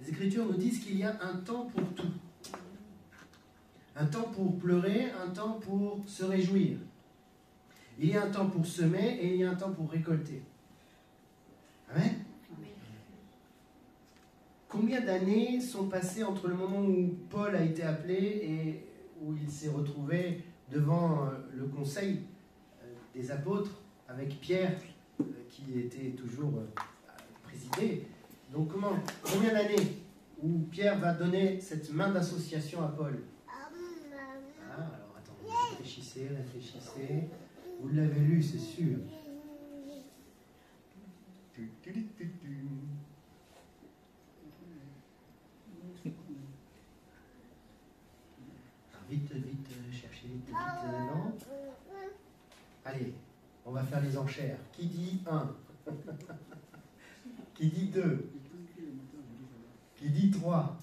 Les Écritures nous disent qu'il y a un temps pour tout. Un temps pour pleurer, un temps pour se réjouir. Il y a un temps pour semer et il y a un temps pour récolter. Amen. Combien d'années sont passées entre le moment où Paul a été appelé et où il s'est retrouvé devant le conseil des apôtres avec Pierre qui était toujours présidé. Donc combien d'années où Pierre va donner cette main d'association à Paul? Alors attendez, réfléchissez. Vous l'avez lu, c'est sûr. Vite, cherchez vite, non? Allez, on va faire les enchères. Qui dit 1? Qui dit 2? Qui dit 3?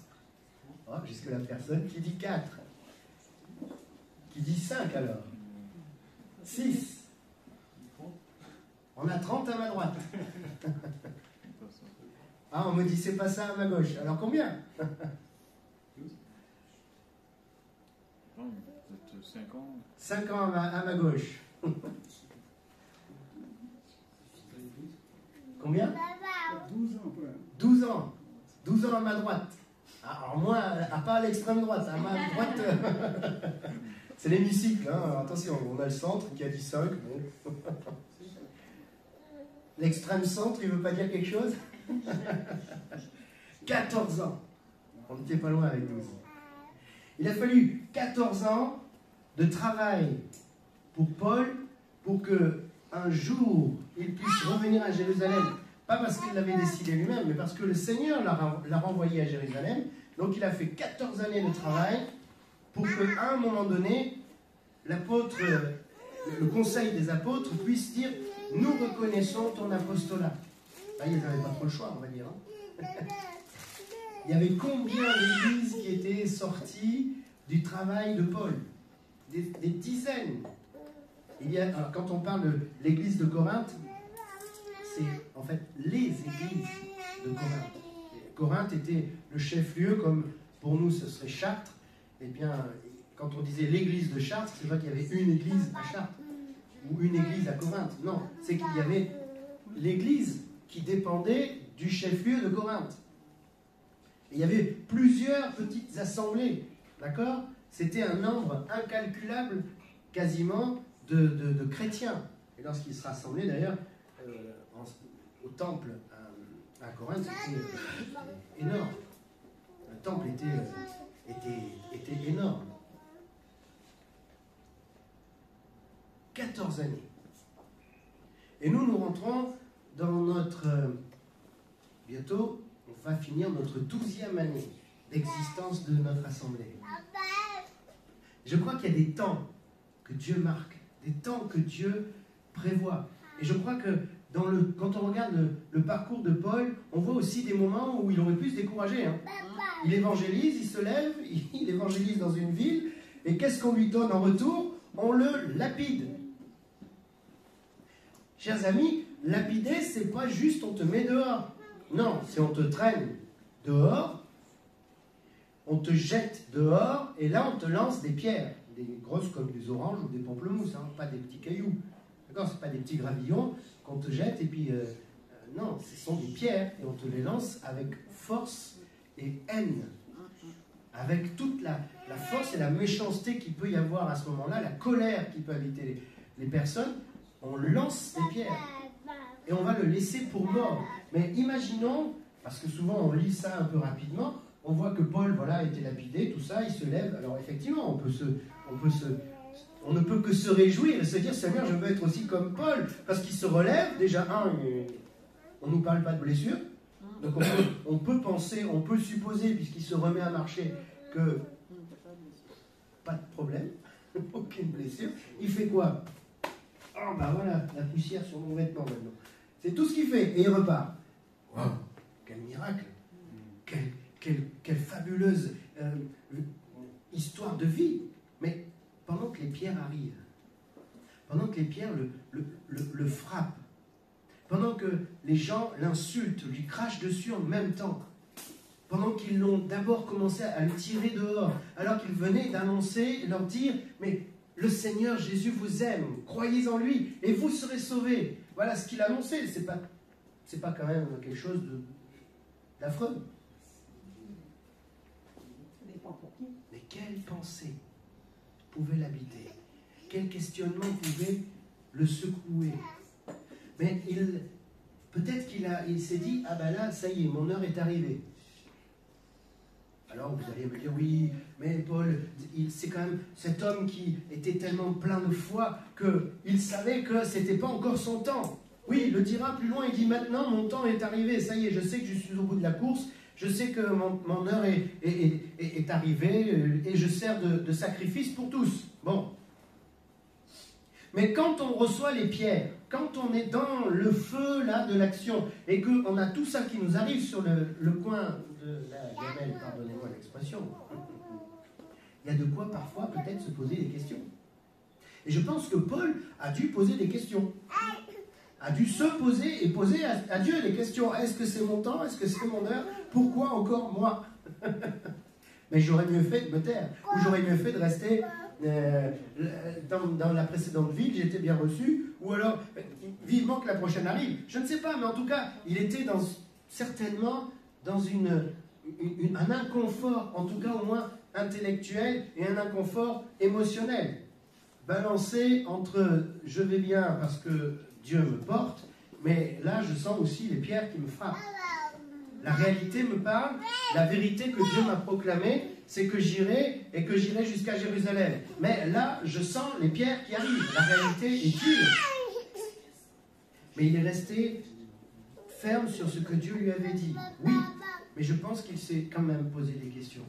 Oh, jusque la personne. Qui dit 4? Qui dit 5 alors? 6? On a 30 à ma droite. Ah, on me dit c'est pas ça à ma gauche. Alors combien? 5 ans. 5 ans à ma gauche. Combien? 12 ans. 12 ans. 12 ans à ma droite. Alors moi, pas à l'extrême droite, à ma droite, c'est l'hémicycle. Hein. Attention, on a le centre qui a dit 5. Bon. L'extrême centre, il ne veut pas dire quelque chose? 14 ans. On n'était pas loin avec 12 ans. Il a fallu 14 ans de travail pour Paul pour qu'un jour il puisse revenir à Jérusalem. Pas parce qu'il l'avait décidé lui-même, mais parce que le Seigneur l'a renvoyé à Jérusalem. Donc il a fait 14 années de travail pour qu'à un moment donné, l'apôtre, le conseil des apôtres puisse dire « Nous reconnaissons ton apostolat ». Là, ils n'avaient pas trop le choix, on va dire. Hein. Il y avait combien d'églises qui étaient sorties du travail de Paul? Des dizaines. Alors, quand on parle de l'église de Corinthe, c'est en fait les églises de Corinthe. Corinthe était le chef-lieu, comme pour nous ce serait Chartres. Eh bien, quand on disait l'église de Chartres, c'est pas qu'il y avait une église à Chartres ou une église à Corinthe. Non, c'est qu'il y avait l'église qui dépendait du chef-lieu de Corinthe. Et il y avait plusieurs petites assemblées, d'accord? C'était un nombre incalculable, quasiment, de chrétiens. Et lorsqu'ils se rassemblaient, d'ailleurs, au temple à Corinthe, c'était énorme. Le temple était énorme. 14 années. Et nous rentrons dans notre... bientôt, on va finir notre 12e année d'existence de notre assemblée. Je crois qu'il y a des temps que Dieu marque, des temps que Dieu prévoit. Et je crois que quand on regarde le parcours de Paul, on voit aussi des moments où il aurait pu se décourager. Hein. Il évangélise, il se lève, il évangélise dans une ville, et qu'est-ce qu'on lui donne en retour? On le lapide. Chers amis, lapider, c'est pas juste on te met dehors. Non, c'est on te traîne dehors, on te jette dehors, et là on te lance des pierres, des grosses comme des oranges ou des pamplemousses, hein, pas des petits cailloux. D'accord, c'est pas des petits gravillons qu'on te jette, et puis non, ce sont des pierres, et on te les lance avec force et haine. Avec toute la force et la méchanceté qu'il peut y avoir à ce moment-là, la colère qui peut habiter les personnes, on lance des pierres. Et on va le laisser pour mort. Mais imaginons, parce que souvent on lit ça un peu rapidement, on voit que Paul, voilà, a été lapidé, tout ça, il se lève. Alors effectivement, on ne peut que se réjouir et se dire, Seigneur, je veux être aussi comme Paul. Parce qu'il se relève, déjà, on ne nous parle pas de blessure. Donc on peut penser, on peut supposer, puisqu'il se remet à marcher, que pas de problème, aucune blessure. Il fait quoi? Oh ben voilà, la poussière sur mon vêtement maintenant. C'est tout ce qu'il fait, et il repart. Waouh, quel miracle! Quelle fabuleuse histoire de vie! Mais pendant que les pierres arrivent, pendant que les pierres le frappent, pendant que les gens l'insultent, lui crachent dessus en même temps, pendant qu'ils l'ont d'abord commencé à le tirer dehors, alors qu'il venait d'annoncer, leur dire, mais le Seigneur Jésus vous aime, croyez en lui et vous serez sauvés. Voilà ce qu'il annonçait, c'est pas quand même quelque chose d'affreux. Mais quelle pensée pouvait l'habiter? Quel questionnement pouvait le secouer? Mais peut-être qu'il s'est dit, ah ben là, ça y est, mon heure est arrivée. Alors vous allez me dire, oui, mais Paul, c'est quand même cet homme qui était tellement plein de foi qu'il savait que ce n'était pas encore son temps. Oui, il le dira plus loin, il dit, maintenant mon temps est arrivé, ça y est, je sais que je suis au bout de la course, je sais que mon heure est arrivée et je sers de sacrifice pour tous. Bon. Mais quand on reçoit les pierres, quand on est dans le feu là de l'action et qu'on a tout ça qui nous arrive sur le coin de la gamelle, pardonnez-moi l'expression, il y a de quoi parfois peut-être se poser des questions. Et je pense que Paul a dû poser des questions. A dû se poser et poser à Dieu des questions. Est-ce que c'est mon temps? Est-ce que c'est mon heure? Pourquoi encore moi? Mais j'aurais mieux fait de me taire. Ou j'aurais mieux fait de rester dans la précédente ville, j'étais bien reçu. Ou alors, vivement que la prochaine arrive. Je ne sais pas, mais en tout cas, il était certainement dans un inconfort, en tout cas au moins intellectuel, et un inconfort émotionnel. Balancé entre je vais bien parce que Dieu me porte, mais là je sens aussi les pierres qui me frappent. La réalité me parle, la vérité que Dieu m'a proclamée, c'est que j'irai et que j'irai jusqu'à Jérusalem. Mais là je sens les pierres qui arrivent, la réalité est dure. Mais il est resté ferme sur ce que Dieu lui avait dit. Oui, mais je pense qu'il s'est quand même posé des questions.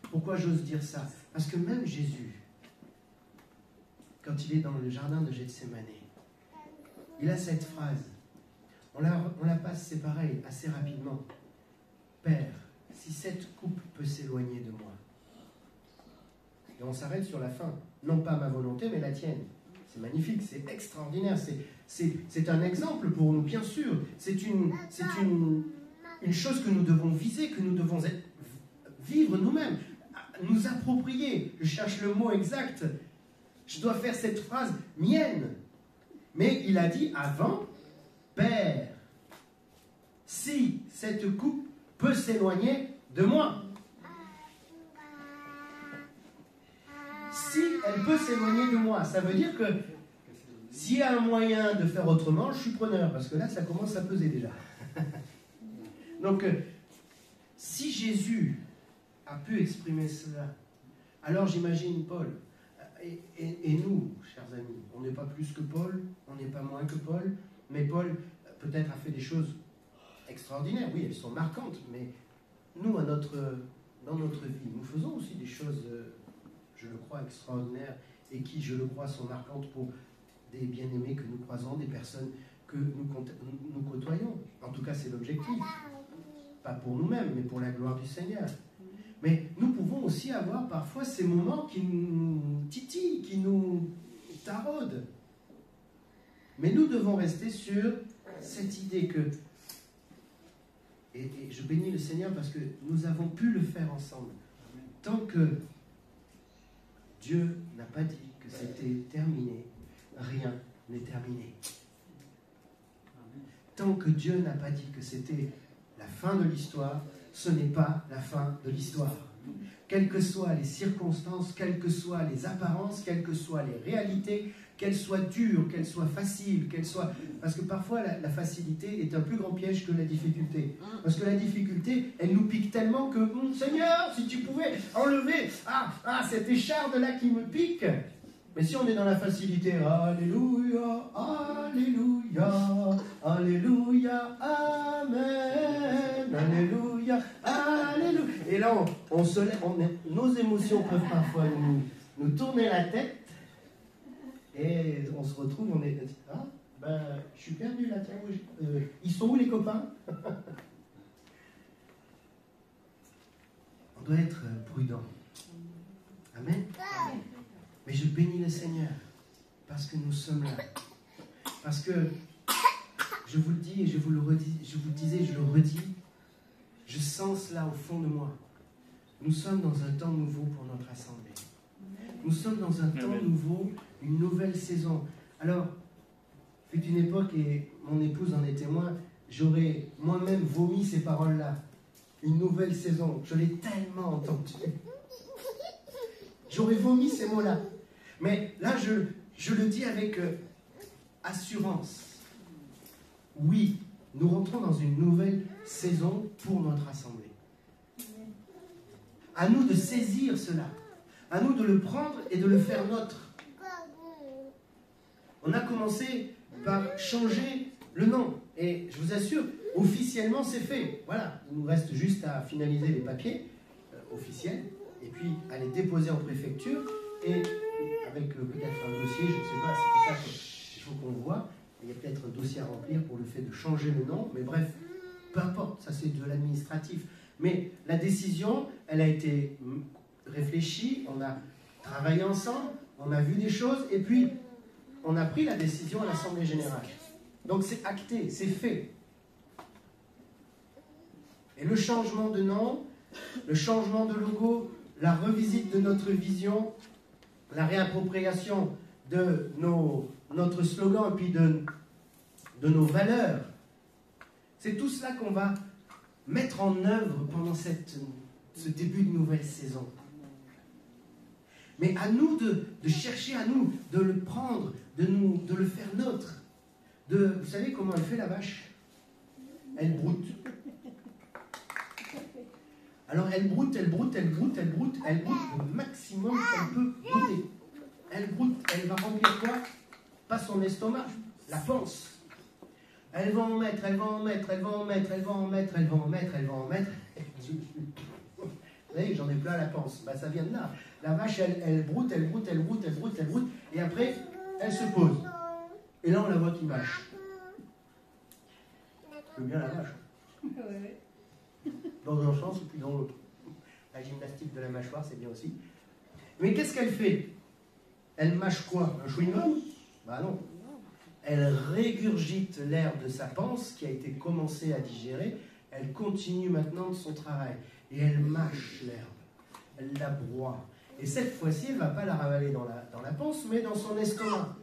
Pourquoi j'ose dire ça? Parce que même Jésus, quand il est dans le jardin de Gethsémane, il a cette phrase. On la passe, c'est pareil, assez rapidement. Père, si cette coupe peut s'éloigner de moi. Et on s'arrête sur la fin. Non pas ma volonté, mais la tienne. C'est magnifique, c'est extraordinaire. C'est un exemple pour nous, bien sûr. C'est une chose que nous devons viser, que nous devons vivre nous-mêmes. Nous approprier. Je cherche le mot exact. Je dois faire cette phrase mienne. Mais il a dit avant, Père, si cette coupe peut s'éloigner de moi. Si elle peut s'éloigner de moi, ça veut dire que s'il y a un moyen de faire autrement, je suis preneur, parce que là, ça commence à peser déjà. Donc, si Jésus a pu exprimer cela, alors j'imagine Paul. Et nous, chers amis, on n'est pas plus que Paul, on n'est pas moins que Paul, mais Paul peut-être a fait des choses extraordinaires, oui, elles sont marquantes, mais nous, dans notre vie, nous faisons aussi des choses, je le crois, extraordinaires, et qui, je le crois, sont marquantes pour des bien-aimés que nous croisons, des personnes que nous côtoyons. En tout cas, c'est l'objectif. Pas pour nous-mêmes, mais pour la gloire du Seigneur. Mais nous pouvons aussi avoir parfois ces moments qui nous titillent, qui nous taraudent. Mais nous devons rester sur cette idée que, et je bénis le Seigneur parce que nous avons pu le faire ensemble. Tant que Dieu n'a pas dit que c'était terminé, rien n'est terminé. Tant que Dieu n'a pas dit que c'était la fin de l'histoire, ce n'est pas la fin de l'histoire. Quelles que soient les circonstances, quelles que soient les apparences, quelles que soient les réalités, qu'elles soient dures, qu'elles soient faciles, qu'elles soient... Parce que parfois, la facilité est un plus grand piège que la difficulté. Parce que la difficulté, elle nous pique tellement que, Seigneur, si tu pouvais enlever cette écharde-là qui me pique. Mais si on est dans la facilité, Alléluia, Alléluia, Alléluia, Amen, Alléluia, Alléluia. Et là, nos émotions peuvent parfois nous tourner la tête. Et on se retrouve, on est... je suis perdu là, tiens, ils sont où les copains? On doit être prudent. Amen. Mais je bénis le Seigneur parce que nous sommes là. Parce que, je vous le dis et je vous le redis, je vous le disais, je le redis, je sens là au fond de moi. Nous sommes dans un temps nouveau pour notre assemblée. Nous sommes dans un temps nouveau, une nouvelle saison. Alors, fut une époque, et mon épouse en est témoin, j'aurais moi-même vomi ces paroles-là. Une nouvelle saison. Je l'ai tellement entendu. J'aurais vomi ces mots-là. Mais là, je le dis avec assurance. Oui, nous rentrons dans une nouvelle saison pour notre assemblée. À nous de saisir cela. À nous de le prendre et de le faire nôtre. On a commencé par changer le nom. Et je vous assure, officiellement, c'est fait. Voilà, il nous reste juste à finaliser les papiers officiels et puis à les déposer en préfecture et avec peut-être un dossier, je ne sais pas, c'est pour ça qu'il faut qu'on voit. Il y a peut-être un dossier à remplir pour le fait de changer le nom, mais bref, peu importe, ça c'est de l'administratif. Mais la décision, elle a été réfléchie, on a travaillé ensemble, on a vu des choses et puis on a pris la décision à l'Assemblée Générale. Donc c'est acté, c'est fait. Et le changement de nom, le changement de logo, la revisite de notre vision, la réappropriation de notre slogan et puis de nos valeurs, c'est tout cela qu'on va mettre en œuvre pendant ce début de nouvelle saison. Mais à nous de chercher, à nous de le prendre, de le faire nôtre. Vous savez comment elle fait la vache? Elle broute. Alors elle broute le maximum qu'elle peut brouter. Elle broute, elle va remplir quoi? Pas son estomac, la panse. Elle va en mettre. Vous voyez, j'en ai plein la panse. Ben, ça vient de là. La vache, elle broute, et après, elle se pose. Et là, on la voit qui mâche. C'est bien la vache. Dans un sens, et puis dans l'autre. La gymnastique de la mâchoire, c'est bien aussi. Mais qu'est-ce qu'elle fait? Elle mâche quoi? Un chewing-gum? Bah non. Elle régurgite l'air de sa panse qui a été commencée à digérer. Elle continue maintenant de son travail. Et elle mâche l'herbe. Elle la broie. Et cette fois-ci, elle ne va pas la ravaler dans la panse, mais dans son estomac.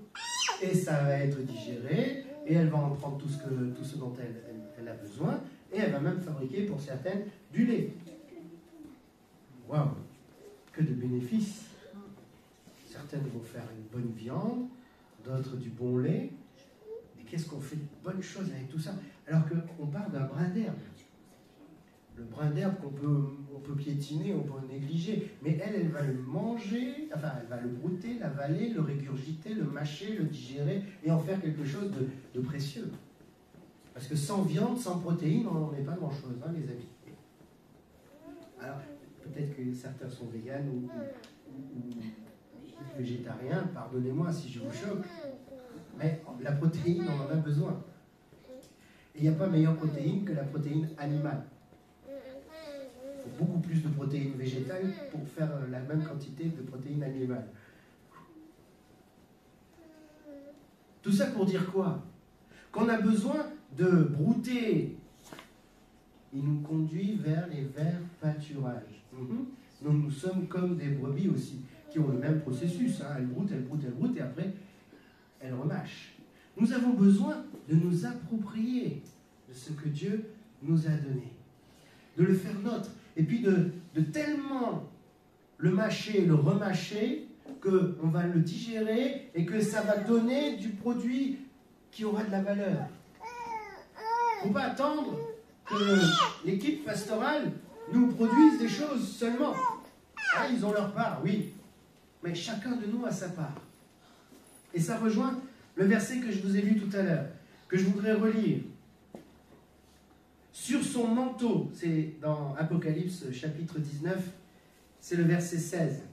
Et ça va être digéré. Et elle va en prendre tout ce dont elle a besoin. Et elle va même fabriquer, pour certaines, du lait. Waouh! Que de bénéfices! Certaines vont faire une bonne viande, d'autres du bon lait. Et qu'est-ce qu'on fait de bonnes choses avec tout ça? Alors qu'on parle d'un brin d'herbe. Le brin d'herbe on peut piétiner, on peut négliger. Mais elle va le manger, enfin, elle va le brouter, l'avaler, le régurgiter, le mâcher, le digérer et en faire quelque chose de précieux. Parce que sans viande, sans protéines, on n'en est pas grand-chose, hein, les amis. Alors, peut-être que certains sont véganes ou végétariens, pardonnez-moi si je vous choque, mais la protéine, on en a besoin. Et il n'y a pas meilleure protéine que la protéine animale. Il faut beaucoup plus de protéines végétales pour faire la même quantité de protéines animales. Tout ça pour dire quoi? Qu'on a besoin de brouter. Il nous conduit vers les verts pâturages. Donc nous sommes comme des brebis aussi, qui ont le même processus. Hein. Elles broutent, et après, elles remâchent. Nous avons besoin de nous approprier de ce que Dieu nous a donné. De le faire nôtre. Et puis de tellement le mâcher, le remâcher, qu'on va le digérer et que ça va donner du produit qui aura de la valeur. Il ne faut pas attendre que l'équipe pastorale nous produise des choses seulement. Ah, ils ont leur part, oui. Mais chacun de nous a sa part. Et ça rejoint le verset que je vous ai lu tout à l'heure, que je voudrais relire. Sur son manteau, c'est dans Apocalypse chapitre 19, c'est le verset 16.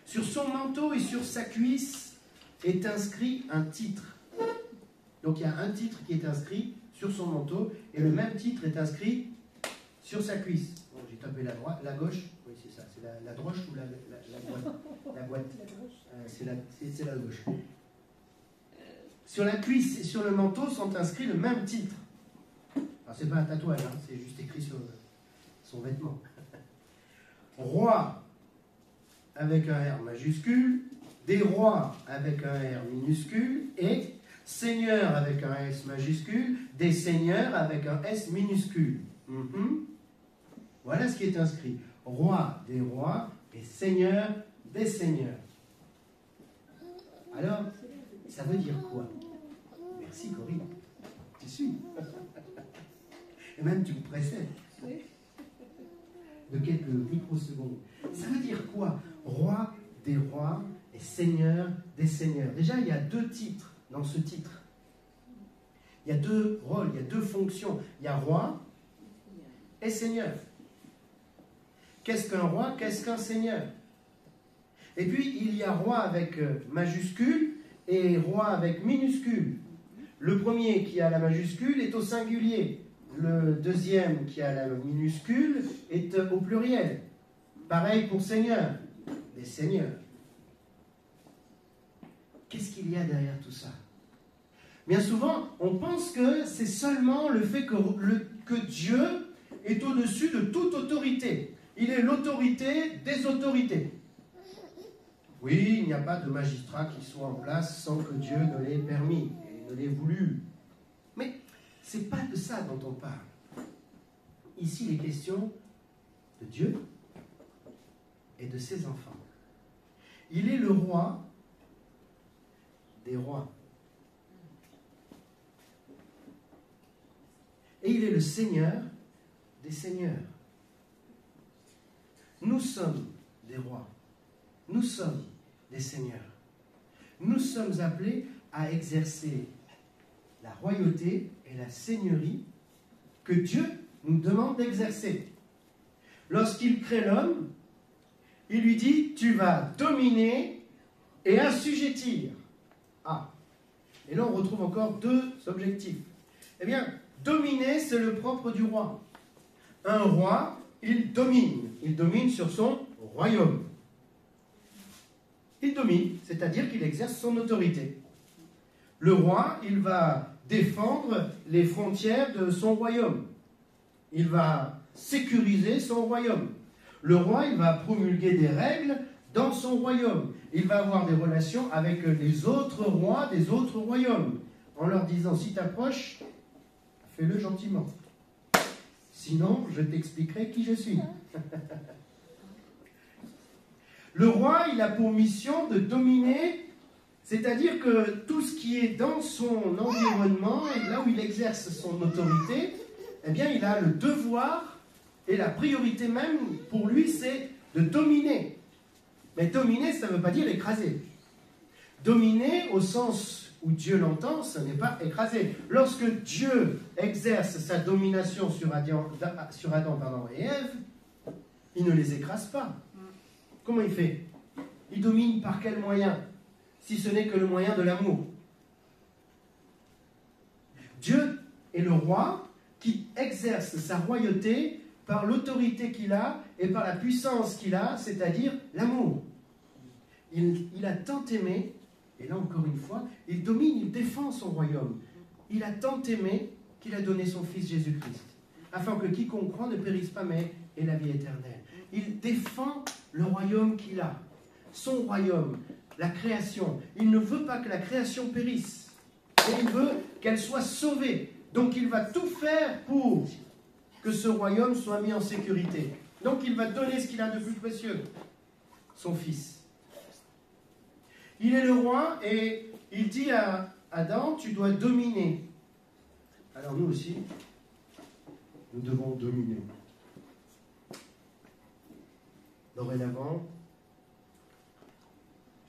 Sur son manteau et sur sa cuisse est inscrit un titre. Donc il y a un titre qui est inscrit sur son manteau et le même titre est inscrit sur sa cuisse. Bon, j'ai tapé la gauche, oui c'est ça, c'est la droche ou la boîte? La boîte. C'est la gauche. Sur la cuisse et sur le manteau sont inscrits le même titre. Alors c'est pas un tatouage, hein, c'est juste écrit son vêtement. Roi avec un R majuscule, des rois avec un R minuscule et seigneur avec un S majuscule, des seigneurs avec un S minuscule. Voilà ce qui est inscrit. Roi des rois et seigneur des seigneurs. Alors, ça veut dire quoi? Merci Corinne. Tu suis. Et même tu me précèdes. De quelques microsecondes. Ça veut dire quoi? Roi des rois et seigneur des seigneurs. Déjà, il y a deux titres dans ce titre. Il y a deux rôles, il y a deux fonctions. Il y a roi et seigneur. Qu'est-ce qu'un roi? Qu'est-ce qu'un seigneur? Et puis, il y a roi avec majuscule et roi avec minuscule. Le premier qui a la majuscule est au singulier. Le deuxième qui a la minuscule est au pluriel. Pareil pour seigneur, des seigneurs. Qu'est-ce qu'il y a derrière tout ça? Bien souvent, on pense que c'est seulement le fait que Dieu est au-dessus de toute autorité. Il est l'autorité des autorités. Oui, il n'y a pas de magistrat qui soit en place sans que Dieu ne l'ait permis et ne l'ait voulu. Mais ce n'est pas de ça dont on parle. Ici, il est question de Dieu et de ses enfants. Il est le roi des rois. Et il est le Seigneur des seigneurs. Nous sommes des rois. Nous sommes des seigneurs. Nous sommes appelés à exercer la royauté et la seigneurie que Dieu nous demande d'exercer. Lorsqu'il crée l'homme, il lui dit, tu vas dominer et assujettir. Ah, et là on retrouve encore deux objectifs. Eh bien, dominer, c'est le propre du roi. Un roi, il domine sur son royaume. Il domine, c'est-à-dire qu'il exerce son autorité. Le roi, il va défendre les frontières de son royaume. Il va sécuriser son royaume. Le roi, il va promulguer des règles dans son royaume. Il va avoir des relations avec les autres rois des autres royaumes, en leur disant, si tu approches, fais-le gentiment. Sinon, je t'expliquerai qui je suis. Le roi, il a pour mission de dominer, c'est-à-dire que tout ce qui est dans son environnement, et là où il exerce son autorité, eh bien, il a le devoir, et la priorité même pour lui, c'est de dominer. Mais dominer, ça ne veut pas dire écraser. Dominer, au sens où Dieu l'entend, ce n'est pas écraser. Lorsque Dieu exerce sa domination sur Adam et Ève, il ne les écrase pas. Comment il fait? Il domine par quel moyen? Si ce n'est que le moyen de l'amour. Dieu est le roi qui exerce sa royauté par l'autorité qu'il a et par la puissance qu'il a, c'est-à-dire l'amour. Il a tant aimé, et là encore une fois, il domine, il défend son royaume. Il a tant aimé qu'il a donné son Fils Jésus-Christ, afin que quiconque croit ne périsse pas, mais ait la vie éternelle. Il défend le royaume qu'il a, son royaume, la création. Il ne veut pas que la création périsse, mais il veut qu'elle soit sauvée. Donc il va tout faire pour que ce royaume soit mis en sécurité. Donc il va donner ce qu'il a de plus précieux, son Fils. Il est le roi et il dit à Adam, tu dois dominer. Alors nous aussi, nous devons dominer. Dorénavant,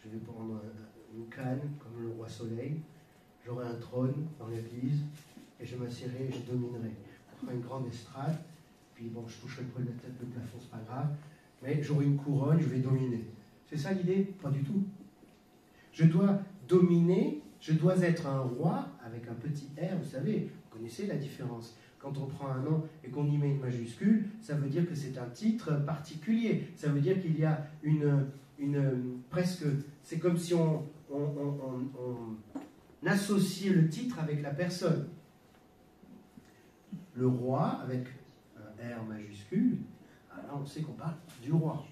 je vais prendre une canne comme le roi Soleil, j'aurai un trône dans l'église et je m'assiérai et je dominerai. Je ferai une grande estrade, puis bon, je toucherai le de la tête, le plafond, c'est pas grave, mais j'aurai une couronne, je vais dominer. C'est ça l'idée? Pas du tout. Je dois dominer, je dois être un roi avec un petit R, vous savez, vous connaissez la différence. Quand on prend un nom et qu'on y met une majuscule, ça veut dire que c'est un titre particulier. Ça veut dire qu'il y a presque, c'est comme si on associait le titre avec la personne. Le roi, avec un R majuscule, on sait qu'on parle du roi.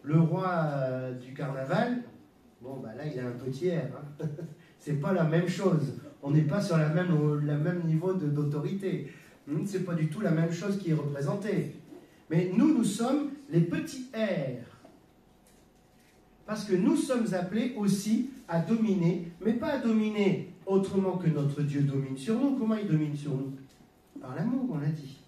Le roi du carnaval, bon, bah là, il a un petit air. Hein. C'est pas la même chose. On n'est pas sur le même niveau d'autorité. C'est pas du tout la même chose qui est représentée. Mais nous sommes les petits airs. Parce que nous sommes appelés aussi à dominer, mais pas à dominer autrement que notre Dieu domine sur nous. Comment il domine sur nous? Par l'amour, on l'a dit.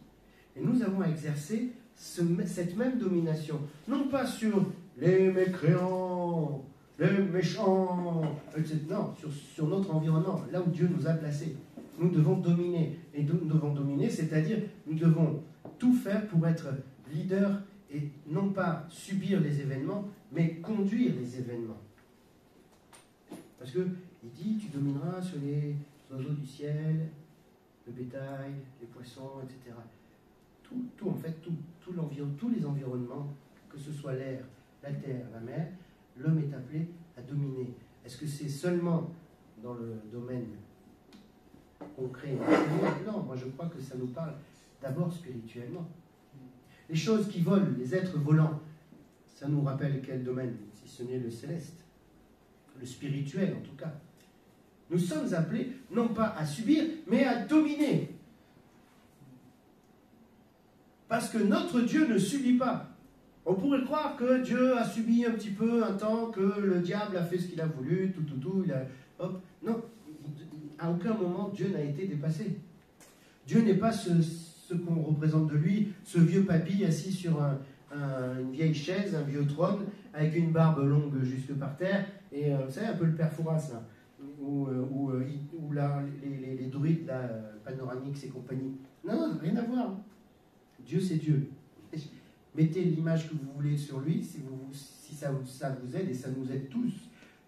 Et nous avons à exercer cette même domination. Non pas sur les mécréants, les méchants, etc. Non, sur notre environnement, là où Dieu nous a placés. Nous devons dominer. Et nous devons dominer, c'est-à-dire nous devons tout faire pour être leader et non pas subir les événements, mais conduire les événements. Parce qu'il dit, tu domineras sur les oiseaux du ciel, le bétail, les poissons, etc. Tout en fait, tous les environnements, que ce soit l'air, la terre, la mer, l'homme est appelé à dominer. Est-ce que c'est seulement dans le domaine concret? Non, moi je crois que ça nous parle d'abord spirituellement. Les choses qui volent, les êtres volants, ça nous rappelle quel domaine, si ce n'est le céleste, le spirituel en tout cas. Nous sommes appelés non pas à subir, mais à dominer. Parce que notre Dieu ne subit pas. On pourrait croire que Dieu a subi un petit peu un temps, que le diable a fait ce qu'il a voulu, il a... Hop. Non, à aucun moment Dieu n'a été dépassé. Dieu n'est pas ce qu'on représente de lui, ce vieux papy assis sur une vieille chaise, un vieux trône, avec une barbe longue jusque par terre, et vous savez, un peu le père Fouras, là, ou là, les druides, là, Panoramix et compagnie. Non, rien à voir. Dieu, c'est Dieu. Mettez l'image que vous voulez sur lui, si ça vous aide, et ça nous aide tous,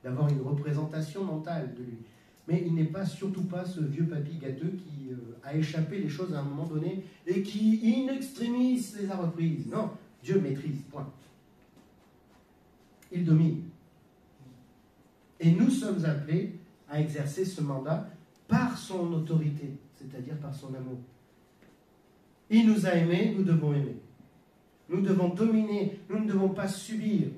d'avoir une représentation mentale de lui. Mais il n'est pas, surtout pas ce vieux papy gâteux qui a échappé les choses à un moment donné et qui, in extremis, les a reprises. Non, Dieu maîtrise, point. Il domine. Et nous sommes appelés à exercer ce mandat par son autorité, c'est-à-dire par son amour. Il nous a aimés, nous devons aimer. Nous devons dominer, nous ne devons pas subir.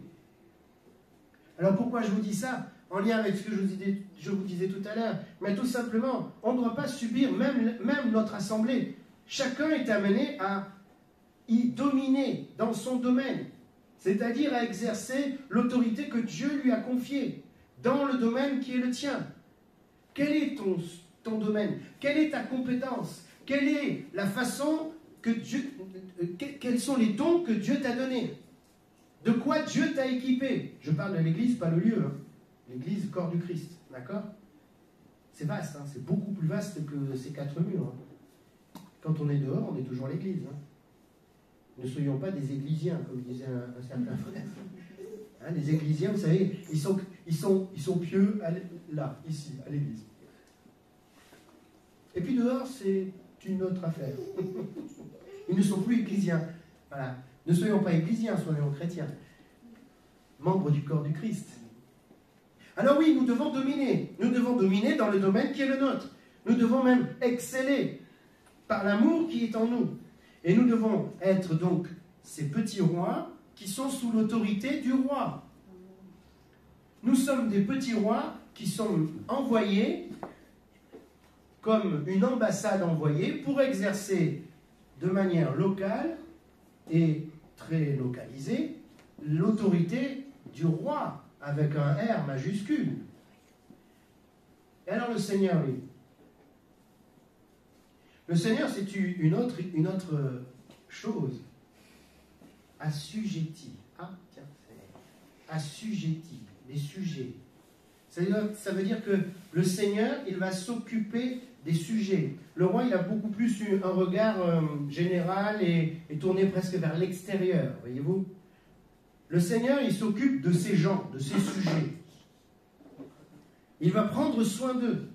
Alors pourquoi je vous dis ça? En lien avec ce que je vous disais tout à l'heure. Mais tout simplement, on ne doit pas subir, même notre assemblée. Chacun est amené à y dominer dans son domaine. C'est-à-dire à exercer l'autorité que Dieu lui a confiée dans le domaine qui est le tien. Quel est ton domaine? Quelle est ta compétence? Quelle est la façon que Dieu... Quels sont les dons que Dieu t'a donnés? De quoi Dieu t'a équipé? Je parle de l'Église, pas le lieu. Hein. L'Église, corps du Christ. D'accord? C'est vaste, hein, c'est beaucoup plus vaste que ces quatre murs. Hein. Quand on est dehors, on est toujours l'Église. Hein. Ne soyons pas des églisiens, comme disait un certain frère. Hein, les églisiens, vous savez, ils sont pieux là, ici, à l'Église. Et puis dehors, c'est une autre affaire. Ils ne sont plus ecclésiens. Voilà. Ne soyons pas ecclésiens, soyons chrétiens. Membres du corps du Christ. Alors oui, nous devons dominer. Nous devons dominer dans le domaine qui est le nôtre. Nous devons même exceller par l'amour qui est en nous. Et nous devons être donc ces petits rois qui sont sous l'autorité du roi. Nous sommes des petits rois qui sont envoyés comme une ambassade envoyée pour exercer de manière locale et très localisée l'autorité du roi avec un R majuscule. Et alors le Seigneur, lui, le Seigneur, c'est une autre chose. Assujetti. Ah, tiens, assujetti, les sujets. Ça veut dire que le Seigneur, il va s'occuper des sujets. Le roi, il a beaucoup plus un regard général et tourné presque vers l'extérieur, voyez-vous. Le Seigneur, il s'occupe de ces gens, de ces sujets. Il va prendre soin d'eux.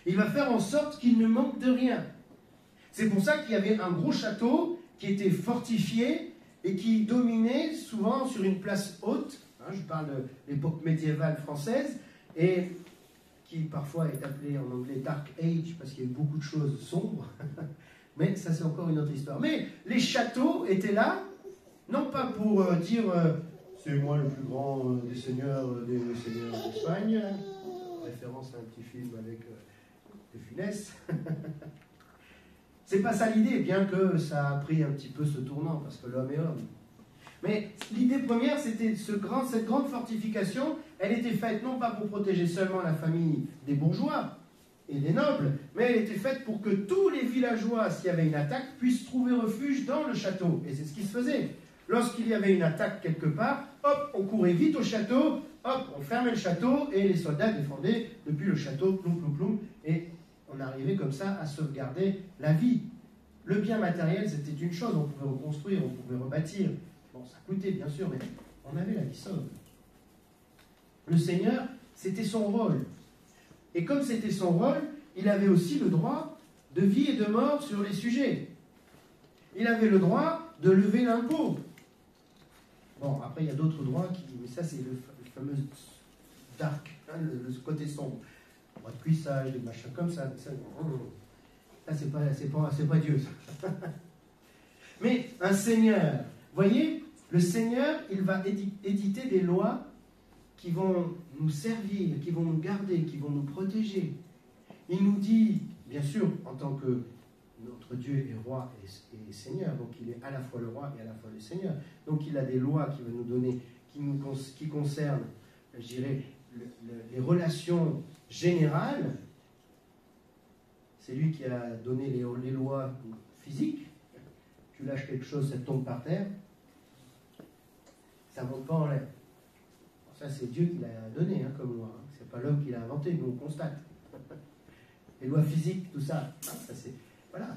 Il va faire en sorte qu'ils ne manquent de rien. C'est pour ça qu'il y avait un gros château qui était fortifié et qui dominait souvent sur une place haute. Hein, je parle de l'époque médiévale française et qui parfois est appelée en anglais Dark Age parce qu'il y a eu beaucoup de choses sombres. Mais ça, c'est encore une autre histoire. Mais les châteaux étaient là, non pas pour dire c'est moi le plus grand des seigneurs d'Espagne, référence à un petit film avec de Funès. C'est pas ça l'idée, bien que ça a pris un petit peu ce tournant, parce que l'homme est homme. Mais l'idée première, c'était cette grande fortification, elle était faite non pas pour protéger seulement la famille des bourgeois et des nobles, mais elle était faite pour que tous les villageois, s'il y avait une attaque, puissent trouver refuge dans le château. Et c'est ce qui se faisait. Lorsqu'il y avait une attaque quelque part, hop, on courait vite au château, hop, on fermait le château, et les soldats défendaient depuis le château, ploum, ploum, ploum, et on arrivait comme ça à sauvegarder la vie. Le bien matériel, c'était une chose, on pouvait reconstruire, on pouvait rebâtir. Bon, ça coûtait, bien sûr, mais on avait la vie sauve. Le Seigneur, c'était son rôle. Et comme c'était son rôle, il avait aussi le droit de vie et de mort sur les sujets. Il avait le droit de lever l'impôt. Bon, après, il y a d'autres droits, mais ça, c'est le fameux dark, hein, le côté sombre. Droit de cuissage, des machins comme ça. Ça c'est pas Dieu, ça. Mais un seigneur, voyez, le Seigneur, il va éditer des lois qui vont nous servir, qui vont nous garder, qui vont nous protéger. Il nous dit, bien sûr, en tant que notre Dieu est roi et Seigneur, donc il est à la fois le roi et à la fois le Seigneur. Donc il a des lois qui va nous donner, qui concernent, je dirais, les relations générales. C'est lui qui a donné les lois physiques. Tu lâches quelque chose, ça tombe par terre. Ça ne monte pas en l'air. Ça, c'est Dieu qui l'a donné hein, comme loi. Hein. Ce n'est pas l'homme qui l'a inventé, nous on constate. Les lois physiques, tout ça. Ça c'est, voilà.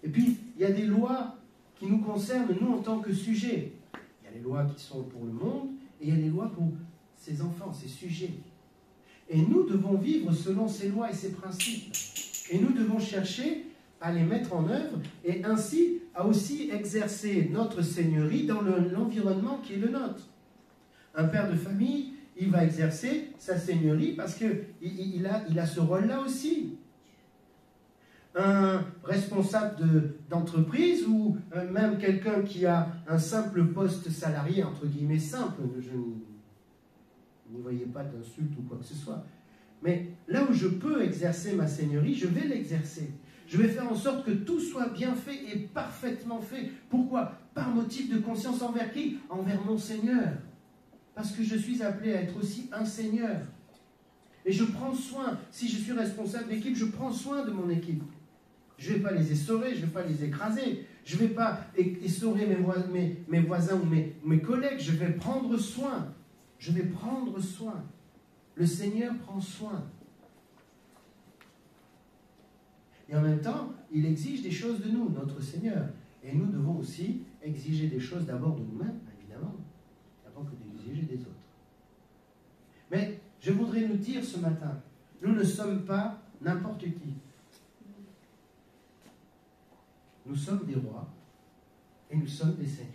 Et puis, il y a des lois qui nous concernent, nous, en tant que sujet. Il y a les lois qui sont pour le monde, et il y a les lois pour ses enfants, ses sujets. Et nous devons vivre selon ces lois et ces principes. Et nous devons chercher à les mettre en œuvre, et ainsi à aussi exercer notre seigneurie dans l'environnement qui est le nôtre. Un père de famille, il va exercer sa seigneurie parce qu'il a ce rôle-là aussi. Un responsable d'entreprise ou même quelqu'un qui a un simple poste salarié, entre guillemets simple, je n'y voyais pas d'insulte ou quoi que ce soit. Mais là où je peux exercer ma seigneurie, je vais l'exercer. Je vais faire en sorte que tout soit bien fait et parfaitement fait. Pourquoi? Par motif de conscience envers qui? Envers mon Seigneur. Parce que je suis appelé à être aussi un Seigneur. Et je prends soin, si je suis responsable d'équipe, je prends soin de mon équipe. Je ne vais pas les essorer, je ne vais pas les écraser. Je ne vais pas essorer mes voisins ou mes collègues. Je vais prendre soin. Je vais prendre soin. Le Seigneur prend soin. Et en même temps, il exige des choses de nous, notre Seigneur. Et nous devons aussi exiger des choses d'abord de nous-mêmes, évidemment, avant que d'exiger des autres. Mais je voudrais nous dire ce matin, nous ne sommes pas n'importe qui. Nous sommes des rois et nous sommes des seigneurs.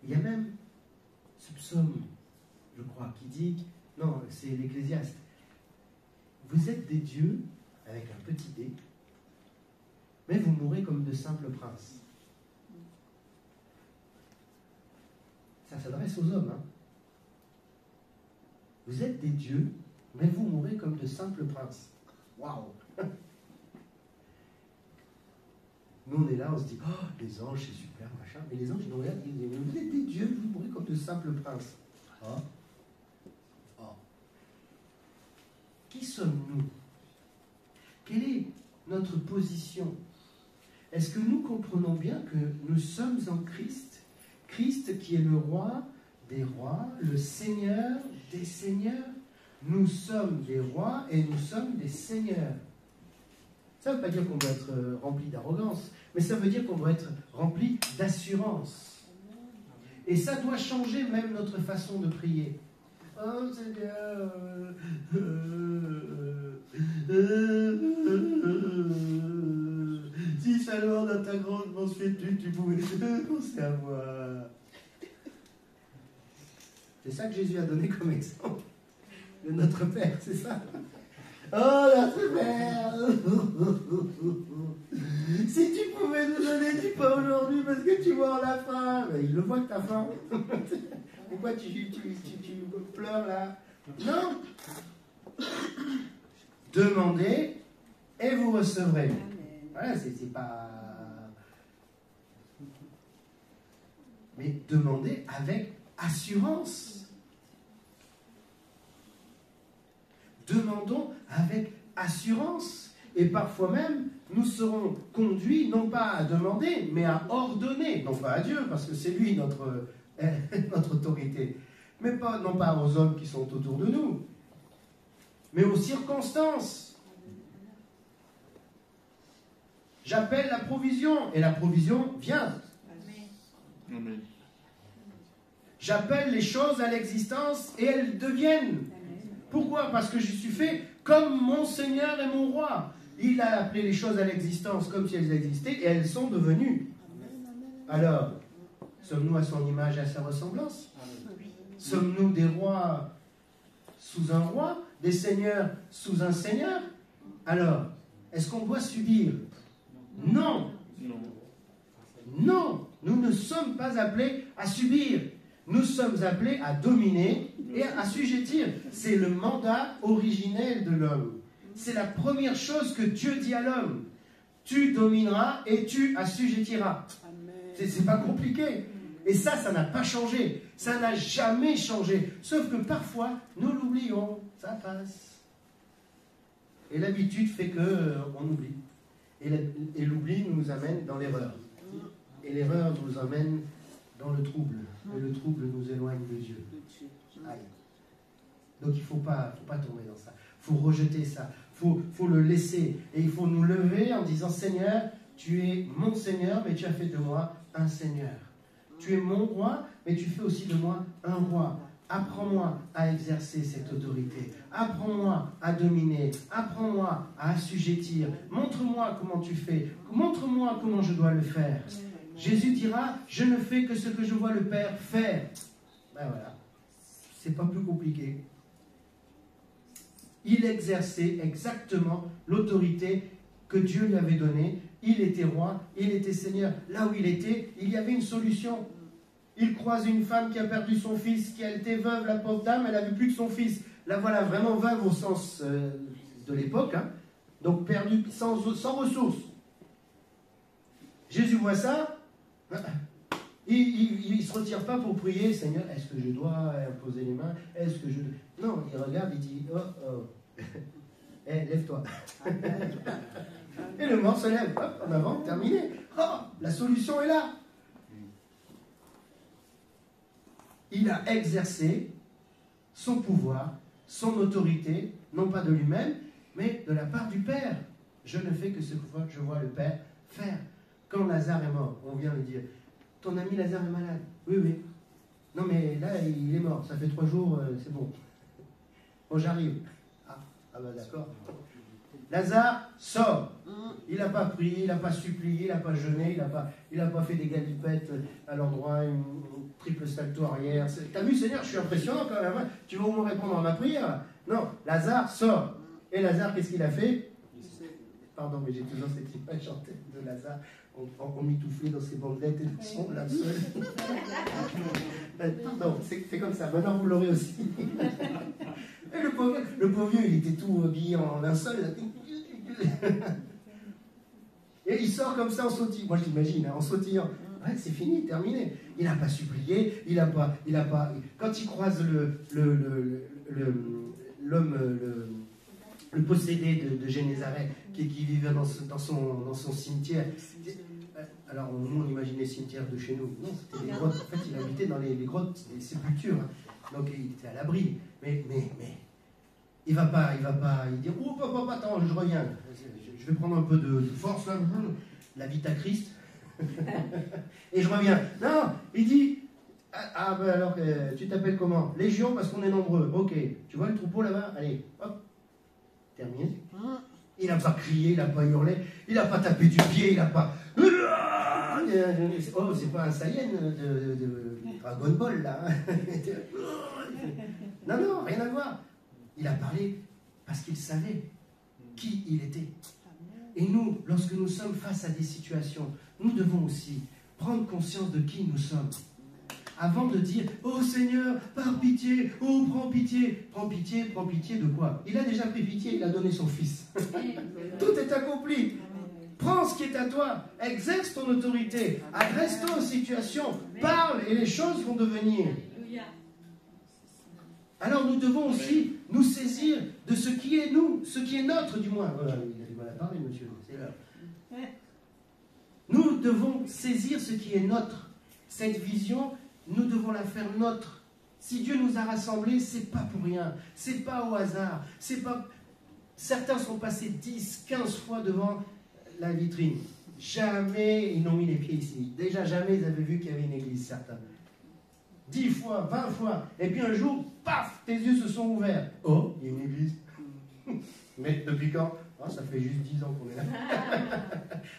Il y a même ce psaume, je crois, qui dit, non, c'est l'Ecclésiaste, vous êtes des dieux avec un petit dé, mais vous mourrez comme de simples princes. Ça s'adresse aux hommes. Hein. Vous êtes des dieux, mais vous mourrez comme de simples princes. Waouh! Nous, on est là, on se dit, oh, les anges, c'est super, machin. Mais les anges, ils nous regardent, ils disent, vous êtes des dieux, vous mourrez comme de simples princes. Oh. Oh. Qui sommes-nous? Quelle est notre position? Est-ce que nous comprenons bien que nous sommes en Christ? Christ qui est le roi des rois, le Seigneur des seigneurs. Nous sommes des rois et nous sommes des seigneurs. Ça ne veut pas dire qu'on doit être rempli d'arrogance, mais ça veut dire qu'on doit être rempli d'assurance. Et ça doit changer même notre façon de prier. Oh Seigneur, si seulement dans ta grande mansuétude tu pouvais penser à moi. C'est ça que Jésus a donné comme exemple de notre Père, c'est ça. Oh, notre Père, si tu pouvais nous donner du pain aujourd'hui parce que tu vois la faim. Il le voit que tu as faim. Pourquoi tu pleures là? Non. Demandez et vous recevrez. Voilà, c'est pas... Mais demandez avec assurance. Demandons avec assurance. Et parfois même, nous serons conduits non pas à demander, mais à ordonner. Non pas à Dieu, parce que c'est lui notre autorité. Mais non pas aux hommes qui sont autour de nous, mais aux circonstances. J'appelle la provision, et la provision vient. Amen. J'appelle les choses à l'existence, et elles deviennent. Pourquoi? Parce que je suis fait comme mon Seigneur et mon Roi. Il a appelé les choses à l'existence comme si elles existaient, et elles sont devenues. Alors, sommes-nous à son image et à sa ressemblance? Sommes-nous des rois sous un roi, des seigneurs sous un seigneur? Alors, est-ce qu'on doit subir? Non. Non, nous ne sommes pas appelés à subir. Nous sommes appelés à dominer et à assujettir. C'est le mandat originel de l'homme. C'est la première chose que Dieu dit à l'homme. Tu domineras et tu assujettiras. C'est pas compliqué. Et ça n'a pas changé. Ça n'a jamais changé. Sauf que parfois, nous l'oublions. Ça passe. Et l'habitude fait qu'on oublie. Et l'oubli nous amène dans l'erreur. Et l'erreur nous amène dans le trouble. Et le trouble nous éloigne de Dieu. Aïe. Donc il ne faut pas tomber dans ça. Il faut rejeter ça. Il faut le laisser. Et il faut nous lever en disant, Seigneur, tu es mon Seigneur, mais tu as fait de moi un Seigneur. Tu es mon roi, mais tu fais aussi de moi un roi. Apprends-moi à exercer cette autorité. Apprends-moi à dominer. Apprends-moi à assujettir. Montre-moi comment tu fais. Montre-moi comment je dois le faire. Jésus dira, je ne fais que ce que je vois le Père faire. Ben voilà. C'est pas plus compliqué. Il exerçait exactement l'autorité que Dieu lui avait donnée. Il était roi, il était seigneur. Là où il était, il y avait une solution. Il croise une femme qui a perdu son fils, qui a été veuve, la pauvre dame, elle n'avait plus que son fils. Là voilà, vraiment veuve au sens de l'époque, hein. Donc perdue, sans ressources. Jésus voit ça, il ne se retire pas pour prier, Seigneur, est-ce que je dois imposer les mains? Est-ce que je... Non, il regarde, il dit, oh, lève-toi. Et le mort se lève, hop, en avant, terminé. Oh, la solution est là. Il a exercé son pouvoir, son autorité, non pas de lui-même, mais de la part du Père. Je ne fais que ce que je vois le Père faire. Quand Lazare est mort, on vient lui dire, ton ami Lazare est malade. Oui, oui. Non, mais là, il est mort. Ça fait 3 jours, c'est bon. Bon, j'arrive. Ah bah d'accord. Lazare sort. Il n'a pas prié, il n'a pas supplié, il n'a pas jeûné, il n'a pas fait des galipettes à l'endroit, une triple salto arrière. T'as vu, Seigneur, je suis impressionnant quand même. Hein, tu vas au moins répondre à ma prière. Non, Lazare sort. Et Lazare, qu'est-ce qu'il a fait? Pardon, mais j'ai toujours cette image en tête de Lazare, en mitouflé dans ses bandelettes et dans son linceul. Pardon, c'est comme ça. Maintenant, vous l'aurez aussi. Et le pauvre vieux, il était tout habillé en linceul. Et il sort comme ça en sautillant. Moi, je l'imagine, hein, en sautillant. Ouais, c'est fini, terminé. Il n'a pas supplié, il n'a pas... Quand il croise l'homme, le possédé de Génézaret, qui vivait dans son cimetière. Alors, nous, on imagine les cimetières de chez nous. Non, c'était des grottes. En fait, il habitait dans les grottes, les sépultures. Donc, il était à l'abri. Mais il va pas, il dit, oh, papa, attends, je reviens. Je vais prendre un peu de force, là, la vita Christ. Et je reviens. Non, il dit, ben alors, tu t'appelles comment? Légion, parce qu'on est nombreux. Ok, tu vois le troupeau là-bas? Allez, hop, terminé. Il n'a pas crié, il n'a pas hurlé, il n'a pas tapé du pied, il n'a pas... Oh, c'est pas un Saiyan de Dragon Ball, là. Non, rien à voir. Il a parlé parce qu'il savait qui il était. Et nous, lorsque nous sommes face à des situations, nous devons aussi prendre conscience de qui nous sommes. Avant de dire, oh Seigneur, par pitié, oh prends pitié. Prends pitié de quoi? Il a déjà pris pitié, il a donné son fils. Tout est accompli. Prends ce qui est à toi, exerce ton autorité, adresse-toi aux situations, parle et les choses vont devenir. Alors nous devons aussi nous saisir de ce qui est nous, ce qui est notre du moins. Voilà, il a du mal à parler, monsieur, c'est l'heure. Nous devons saisir ce qui est notre. Cette vision, nous devons la faire nôtre. Si Dieu nous a rassemblés, c'est pas pour rien, c'est pas au hasard, c'est pas... Certains sont passés 10, 15 fois devant la vitrine. Jamais ils n'ont mis les pieds ici. Déjà, jamais ils avaient vu qu'il y avait une église, certains. 10 fois, 20 fois. Et puis un jour, paf, tes yeux se sont ouverts. Oh, il y a une église. Mais depuis quand? Oh, ça fait juste 10 ans qu'on est là.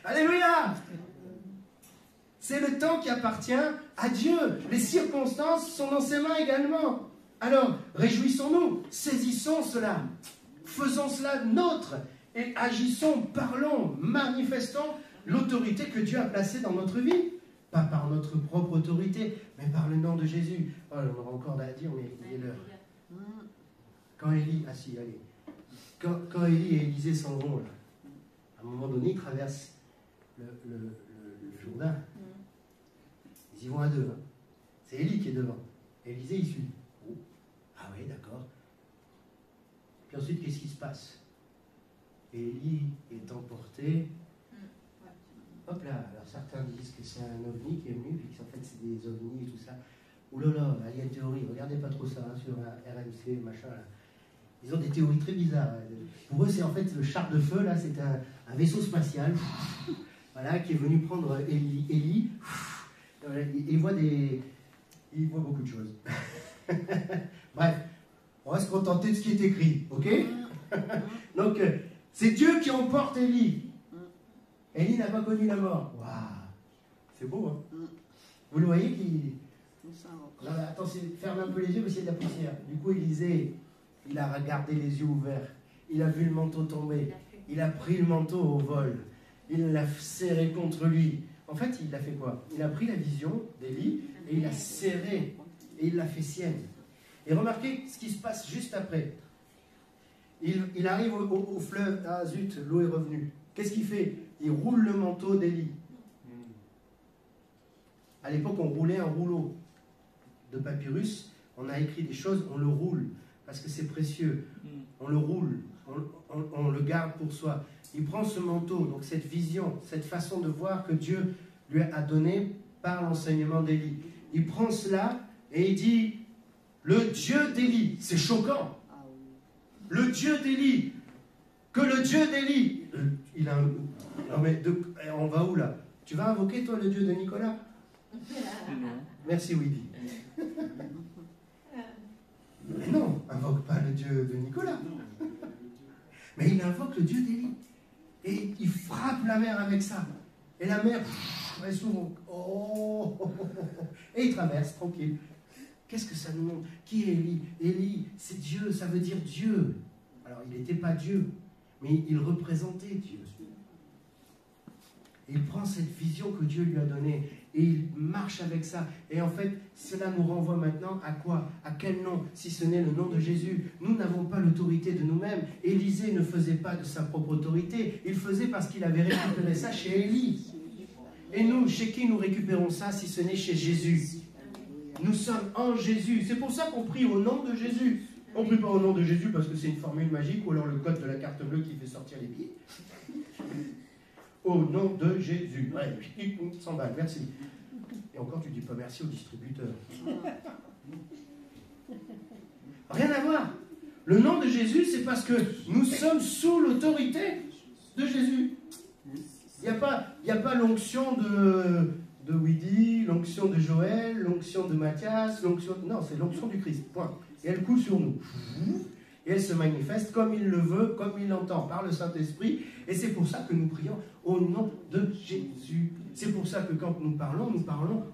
Alléluia! C'est le temps qui appartient à Dieu. Les circonstances sont dans ses mains également. Alors, réjouissons-nous, saisissons cela, faisons cela nôtre et agissons, parlons, manifestons l'autorité que Dieu a placée dans notre vie. Pas par notre propre autorité, mais par le nom de Jésus. Oh, on aura encore à dire, mais il est l'heure. Quand Élie, allez. Quand Élie et Élisée s'en vont, là, à un moment donné, ils traversent le Jourdain. Ils y vont à deux. Hein. C'est Élie qui est devant. Élisée, il suit. Oh. Ah oui, d'accord. Puis ensuite, qu'est-ce qui se passe? Élie est emporté. Hop là, alors certains disent que c'est un ovni qui est venu, puis qu'en fait c'est des ovnis et tout ça. Ouh là là, il y a une théorie, regardez pas trop ça hein, sur RMC, machin là. Ils ont des théories très bizarres. Pour eux, c'est en fait le char de feu, là, c'est un vaisseau spatial, voilà, qui est venu prendre Élie. Il voit beaucoup de choses. Bref, on va se contenter de ce qui est écrit, ok? Donc, c'est Dieu qui emporte Élie. Élie n'a pas connu la mort. Waouh, c'est beau, hein? Vous le voyez qui... Attention, ferme un peu les yeux parce qu'il y a de la poussière. Du coup, Élisée, il a regardé les yeux ouverts. Il a vu le manteau tomber. Il a pris le manteau au vol. Il l'a serré contre lui. En fait, il a fait quoi? Il a pris la vision d'Élie et il l'a serré et il l'a fait sienne. Et remarquez ce qui se passe juste après. Il arrive au fleuve. Ah zut, l'eau est revenue. Qu'est-ce qu'il fait? Il roule le manteau d'Élie. À l'époque, on roulait un rouleau de papyrus. On a écrit des choses, on le roule parce que c'est précieux. On le roule, on le garde pour soi. Il prend ce manteau, donc cette vision, cette façon de voir que Dieu lui a donné par l'enseignement d'Élie. Il prend cela et il dit, le Dieu d'Élie, c'est choquant. Le Dieu d'Élie, que le Dieu d'Élie, il a un... Non mais on va où là? Tu vas invoquer toi le Dieu de Nicolas? Merci Willy. Mais non, invoque pas le Dieu de Nicolas. Mais il invoque le Dieu d'Élie. Et il frappe la mer avec ça. Et la mer, elle s'ouvre. Oh, et il traverse tranquille. Qu'est-ce que ça nous montre? Qui est Élie? Élie, c'est Dieu, ça veut dire Dieu. Alors il n'était pas Dieu, mais il représentait Dieu. Il prend cette vision que Dieu lui a donnée et il marche avec ça. Et en fait, cela nous renvoie maintenant à quoi? À quel nom? Si ce n'est le nom de Jésus. Nous n'avons pas l'autorité de nous-mêmes. Élisée ne faisait pas de sa propre autorité. Il faisait parce qu'il avait récupéré ça chez Élie. Et nous, chez qui nous récupérons ça si ce n'est chez Jésus? Nous sommes en Jésus. C'est pour ça qu'on prie au nom de Jésus. On ne prie pas au nom de Jésus parce que c'est une formule magique ou alors le code de la carte bleue qui fait sortir les billets. Au nom de Jésus. Ouais, 100 balles, merci. Et encore, tu ne dis pas merci au distributeur. Rien à voir. Le nom de Jésus, c'est parce que nous sommes sous l'autorité de Jésus. Il n'y a pas l'onction de Widi, l'onction de Joël, l'onction de Mathias, l'onction... Non, c'est l'onction du Christ, point. Et elle coule sur nous. Et elle se manifeste comme il le veut, comme il l'entend, par le Saint-Esprit. Et c'est pour ça que nous prions au nom de Jésus. C'est pour ça que quand nous parlons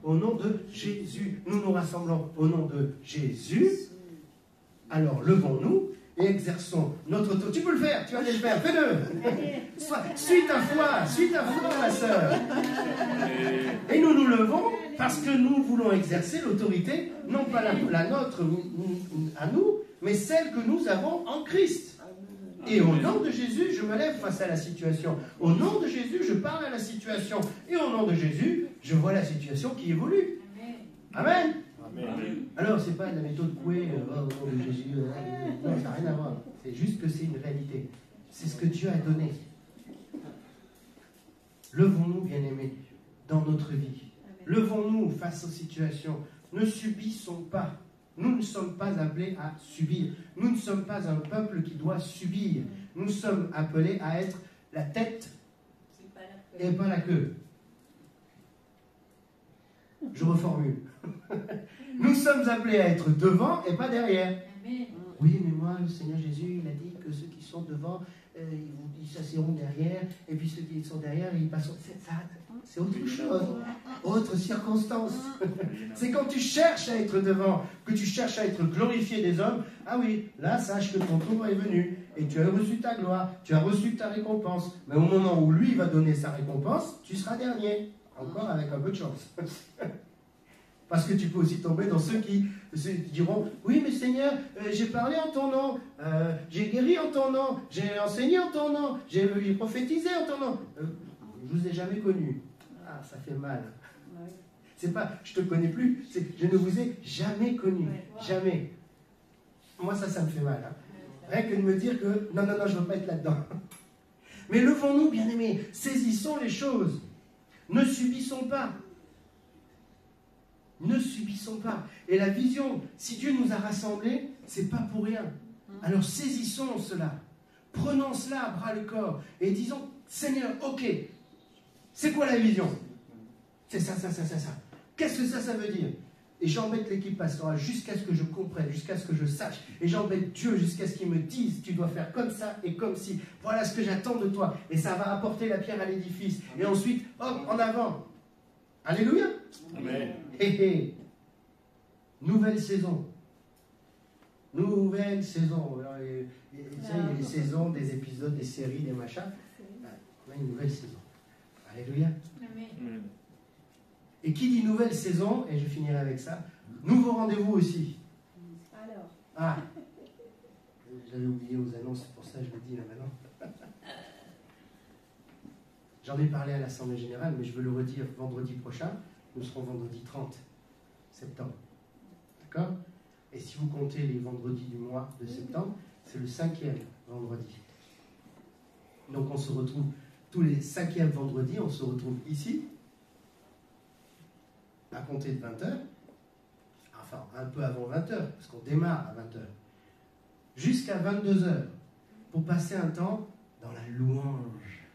au nom de Jésus. Nous nous rassemblons au nom de Jésus. Alors levons-nous et exerçons notre autorité. Tu peux le faire, tu vas aller le faire, fais-le. Suis ta foi, ma sœur. Et nous nous levons parce que nous voulons exercer l'autorité, non pas la nôtre à nous, mais celle que nous avons en Christ. Et au nom de Jésus, je me lève face à la situation. Au nom de Jésus, je parle à la situation. Et au nom de Jésus, je vois la situation qui évolue. Amen. Amen. Alors, ce n'est pas la méthode Coué, au nom de Jésus. Non, ça n'a rien à voir. C'est juste que c'est une réalité. C'est ce que Dieu a donné. Levons-nous, bien-aimés, dans notre vie. Levons-nous face aux situations. Ne subissons pas. Nous ne sommes pas appelés à subir. Nous ne sommes pas un peuple qui doit subir. Nous sommes appelés à être la tête et pas la queue. Je reformule. Nous sommes appelés à être devant et pas derrière. Oui, mais moi, le Seigneur Jésus, il a dit que ceux qui sont devant, ils s'assiront derrière, et puis ceux qui sont derrière, ils passeront. C'est autre chose, autre circonstance. C'est quand tu cherches à être devant, que tu cherches à être glorifié des hommes. Ah oui, là, sache que ton tour est venu, et tu as reçu ta gloire, tu as reçu ta récompense. Mais au moment où lui va donner sa récompense, tu seras dernier. Encore avec un peu de chance. Parce que tu peux aussi tomber dans ceux qui diront « Oui, mais Seigneur, j'ai parlé en ton nom, j'ai guéri en ton nom, j'ai enseigné en ton nom, j'ai prophétisé en ton nom. Je ne vous ai jamais connu. » Ah, ça fait mal. C'est pas « Je te connais plus », c'est « Je ne vous ai jamais connu. » Jamais. Moi, ça me fait mal. Hein. Rien que de me dire que « Non, je ne veux pas être là-dedans. » Mais levons-nous, bien-aimés, saisissons les choses. Ne subissons pas. Ne subissons pas. Et la vision, si Dieu nous a rassemblés, c'est pas pour rien. Alors saisissons cela. Prenons cela à bras le corps et disons, Seigneur, ok, c'est quoi la vision? C'est ça. Qu'est-ce que ça veut dire? Et j'embête l'équipe pastorale jusqu'à ce que je comprenne, jusqu'à ce que je sache. Et j'embête Dieu jusqu'à ce qu'il me dise, tu dois faire comme ça et comme ci. Voilà ce que j'attends de toi. Et ça va apporter la pierre à l'édifice. Et ensuite, hop, en avant. Alléluia. Amen. Nouvelle saison. Nouvelle saison. Alors, il y a les saisons, des épisodes, des séries, des machins. On a une nouvelle saison. Alléluia. Amen. Et qui dit nouvelle saison, et je finirai avec ça, nouveau rendez-vous aussi. Alors. Ah, j'avais oublié aux annonces, c'est pour ça que je le dis là maintenant. J'en ai parlé à l'Assemblée Générale, mais je veux le redire vendredi prochain. Nous serons vendredi 30 septembre. D'accord? Et si vous comptez les vendredis du mois de septembre, c'est le 5e vendredi. Donc on se retrouve tous les 5e vendredis, on se retrouve ici, à compter de 20h, enfin un peu avant 20h, parce qu'on démarre à 20h, jusqu'à 22h, pour passer un temps dans la louange,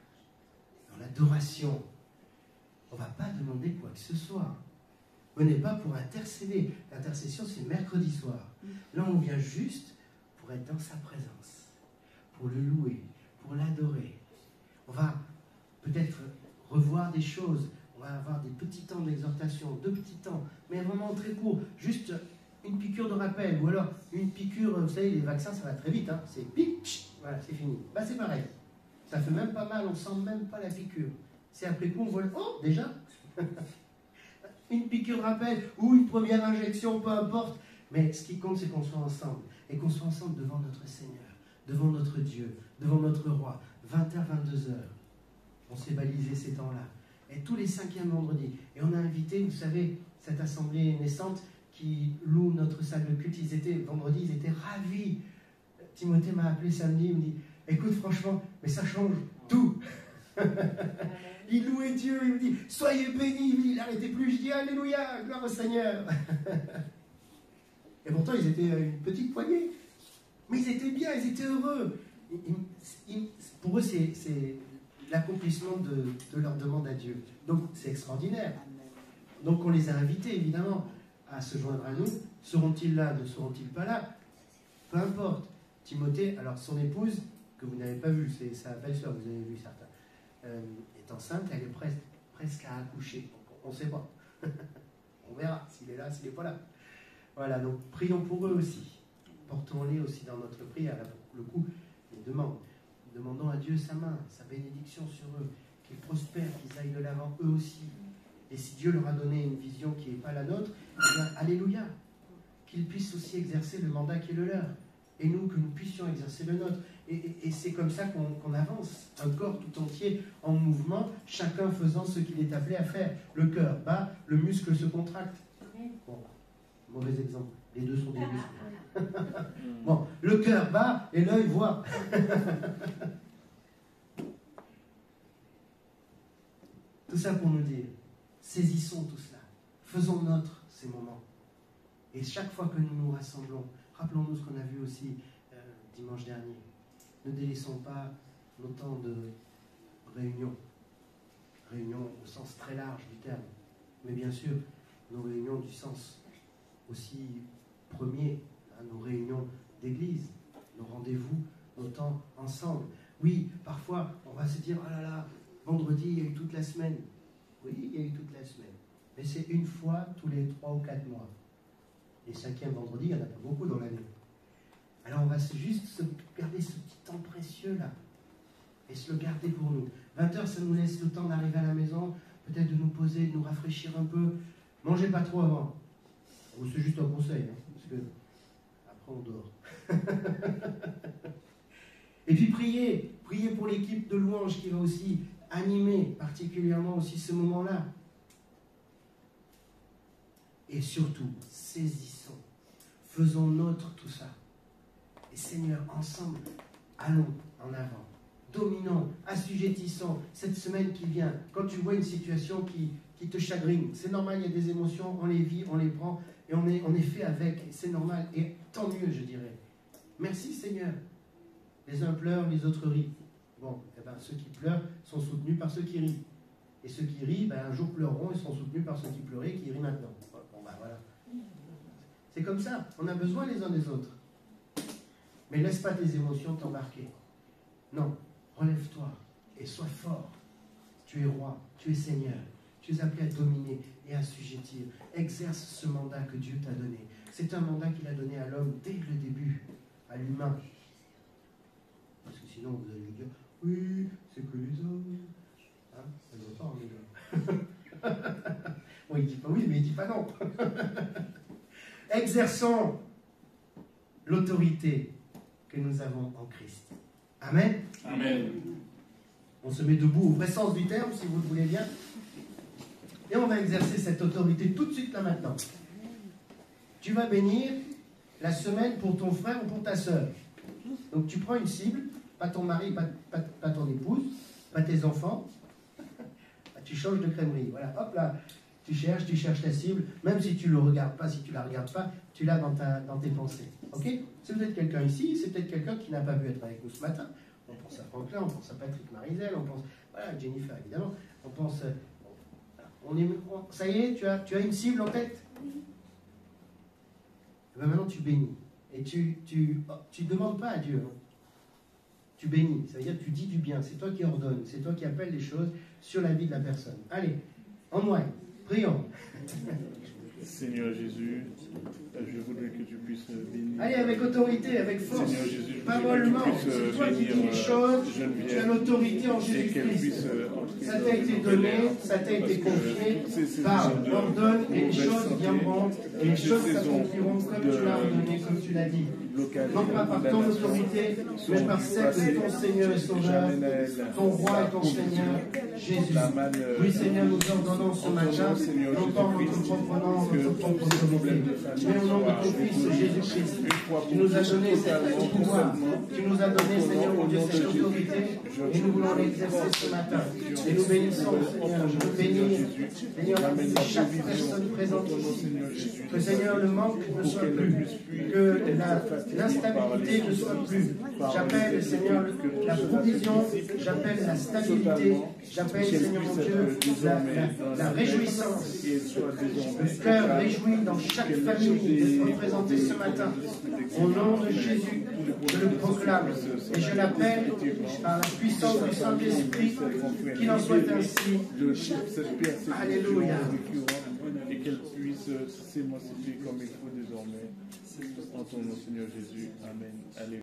dans l'adoration. On ne va pas demander quoi que ce soit. Venez pas pour intercéder. L'intercession, c'est mercredi soir. Là, on vient juste pour être dans sa présence, pour le louer, pour l'adorer. On va peut-être revoir des choses. On va avoir des petits temps d'exhortation, 2 petits temps, mais vraiment très court. Juste une piqûre de rappel, ou alors une piqûre, vous savez, les vaccins, ça va très vite. Hein. C'est pic, voilà, c'est fini. Bah, c'est pareil. Ça fait même pas mal, on sent même pas la piqûre. C'est après coup, on voit, oh, déjà une piqûre de rappel ou une première injection, peu importe. Mais ce qui compte, c'est qu'on soit ensemble. Et qu'on soit ensemble devant notre Seigneur, devant notre Dieu, devant notre Roi. 20h, 22h. On s'est balisé ces temps-là. Et tous les 5e vendredis. Et on a invité, vous savez, cette assemblée naissante qui loue notre salle de culte. Vendredi, ils étaient ravis. Timothée m'a appelé samedi, il me dit, écoute, franchement, mais ça change tout. Il louait Dieu, il me dit, soyez bénis, il n'arrêtait plus, je dis, alléluia, gloire au Seigneur. Et pourtant, ils étaient une petite poignée. Mais ils étaient bien, ils étaient heureux. Pour eux, c'est l'accomplissement de leur demande à Dieu. Donc, c'est extraordinaire. Donc, on les a invités, évidemment, à se joindre à nous. Seront-ils là, ne seront-ils pas là? Peu importe. Timothée, alors son épouse, que vous n'avez pas vue, c'est sa belle-sœur, vous avez vu certains, est enceinte, elle est presque à accoucher. On ne sait pas. On verra s'il est là, s'il n'est pas là. Voilà, donc prions pour eux aussi. portons-les aussi dans notre prière. Là, pour le coup, demandons à Dieu sa main, sa bénédiction sur eux, qu'ils prospèrent, qu'ils aillent de l'avant eux aussi. Et si Dieu leur a donné une vision qui n'est pas la nôtre, eh bien, alléluia, qu'ils puissent aussi exercer le mandat qui est le leur. Et nous, que nous puissions exercer le nôtre. Et c'est comme ça qu'on avance, un corps tout entier en mouvement, chacun faisant ce qu'il est appelé à faire. Le cœur bat, le muscle se contracte. Bon, mauvais exemple, les deux sont des muscles. Bon, le cœur bat et l'œil voit. Tout ça pour nous dire, saisissons tout cela, faisons nôtre ces moments. Et chaque fois que nous nous rassemblons, rappelons-nous ce qu'on a vu aussi dimanche dernier. Ne délaissons pas nos temps de réunion. Réunion au sens très large du terme. Mais bien sûr, nos réunions du sens aussi premier, à nos réunions d'église, nos rendez-vous, nos temps ensemble. Oui, parfois, on va se dire, oh là là, vendredi, il y a eu toute la semaine. Oui, il y a eu toute la semaine. Mais c'est une fois tous les 3 ou 4 mois. Les 5e vendredis, il n'y en a pas beaucoup dans l'année. Alors on va juste garder ce petit temps précieux-là et se le garder pour nous. 20h, ça nous laisse le temps d'arriver à la maison, peut-être de nous poser, de nous rafraîchir un peu. Mangez pas trop avant. C'est juste un conseil, hein, parce que après on dort. Et puis priez pour l'équipe de louange qui va aussi animer particulièrement aussi ce moment-là. Et surtout, saisissons, faisons nôtre tout ça. Et Seigneur, ensemble, allons en avant, dominons, assujettissons cette semaine qui vient. Quand tu vois une situation qui te chagrine, c'est normal, il y a des émotions, on les vit, on les prend, et on est fait avec, c'est normal, et tant mieux, je dirais. Merci Seigneur. Les uns pleurent, les autres rient. Bon, eh ben, ceux qui pleurent sont soutenus par ceux qui rient. Et ceux qui rient, ben, un jour pleureront et seront soutenus par ceux qui pleuraient et qui rient maintenant. Bon, ben, voilà. C'est comme ça, on a besoin les uns des autres. Mais laisse pas tes émotions t'embarquer. Non, relève-toi et sois fort. Tu es roi, tu es Seigneur. Tu es appelé à dominer et à assujettir. Exerce ce mandat que Dieu t'a donné. C'est un mandat qu'il a donné à l'homme dès le début, à l'humain. Parce que sinon vous allez dire, oui, c'est que les hommes. Hein, ça ne va pas, les gars. Bon, il dit pas oui, mais il dit pas non. Exerçons l'autorité que nous avons en Christ. Amen. Amen. On se met debout au vrai sens du terme, si vous le voulez bien. Et on va exercer cette autorité tout de suite, là, maintenant. Tu vas bénir la semaine pour ton frère ou pour ta sœur. Donc tu prends une cible, pas ton mari, pas ton épouse, pas tes enfants. Tu changes de crèmerie. Voilà, hop là, tu cherches ta cible, même si tu ne le regardes pas, si tu ne la regardes pas, tu l'as dans tes pensées. Ok? C'est peut-être quelqu'un ici, c'est peut-être quelqu'un qui n'a pas pu être avec nous ce matin. On pense à Franklin, on pense à Patrick Marisel, on pense, voilà, Jennifer évidemment, on pense, ça y est, tu as une cible en tête? Et bien maintenant tu bénis. Et tu demandes pas à Dieu. Hein. Tu bénis. Ça veut dire que tu dis du bien. C'est toi qui ordonnes. C'est toi qui appelles les choses sur la vie de la personne. Allez, en moi, prions. Seigneur Jésus, je voudrais que tu puisses bénir. Allez, avec autorité, avec force. Seigneur Jésus, pas mollement. C'est toi qui dis les choses. Tu as l'autorité en Jésus-Christ. Ça t'a été donné, ça t'a été confié. Parle, ordonne, et les choses viendront. Et les choses s'accompliront comme tu l'as ordonné, comme tu l'as dit. Non pas par ton autorité, mais par celle de ton Seigneur et Sauveur, ton Roi et ton Seigneur, Jésus. Oui, Seigneur, nous ordonnons ce matin, non pas en notre propre nom, notre propre autorité, mais au nom de ton Fils Jésus-Christ. Tu nous as donné cet pouvoir, tu nous as donné, Seigneur, mon Dieu, cette autorité, et nous voulons l'exercer ce matin. Et nous bénissons, Seigneur, je veux bénir, Seigneur, chaque personne présente ici. Que, Seigneur, le manque ne soit plus, que l'instabilité ne soit plus. J'appelle, Seigneur, la provision, j'appelle la stabilité, j'appelle, Seigneur mon Dieu, la réjouissance. Le cœur réjoui dans chaque famille d'être représenté ce matin. Au nom de Jésus, je le proclame et je l'appelle par la puissance du Saint-Esprit, qu'il en soit ainsi. Alléluia. Et qu'elle puisse s'est multiplié comme il faut désormais. En ton nom, Seigneur Jésus. Amen. Alléluia.